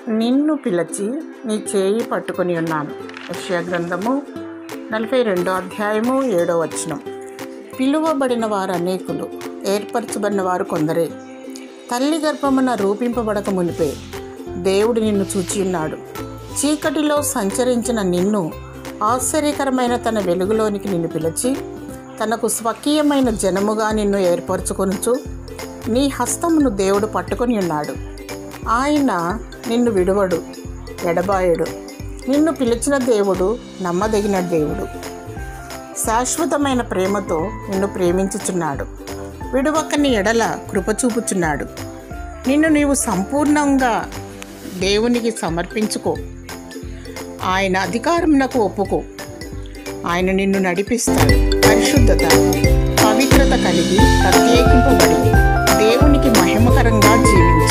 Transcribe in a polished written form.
నిన్ను పిలిచి నీ చేయి పట్టుకొని ఉన్నాను. యెషయా గ్రంథము 42వ అధ్యాయము 7వ వచనం. పిలువబడిన వారు అనేకులు, ఏర్పరచబడిన వారు కొందరే. తల్లి గర్భమున రూపింపబడక మునిపే దేవుడు నిన్ను చూచి ఉన్నాడు. చీకటిలో సంచరించిన నిన్ను ఆశ్చర్యకరమైన తన వెలుగులోనికి నిన్ను పిలిచి తనకు స్వకీయమైన జనముగా నిన్ను ఏర్పరచుకొనుచు నీ హస్తమును దేవుడు పట్టుకొని ఉన్నాడు. ఆయన నిన్ను విడువడు, ఎడబాయడు. నిన్ను పిలిచిన దేవుడు నమ్మదగిన దేవుడు. శాశ్వతమైన ప్రేమతో నిన్ను ప్రేమించుచున్నాడు. విడువకని ఎడల కృప చూపుచున్నాడు. నిన్ను నీవు సంపూర్ణంగా దేవునికి సమర్పించుకో. ఆయన అధికారమునకు ఒప్పుకో. ఆయన నిన్ను నడిపిస్తాడు. పరిశుద్ధత, పవిత్రత కలిగి ప్రత్యేకింపబడి దేవునికి మహిమకరంగా జీవించు.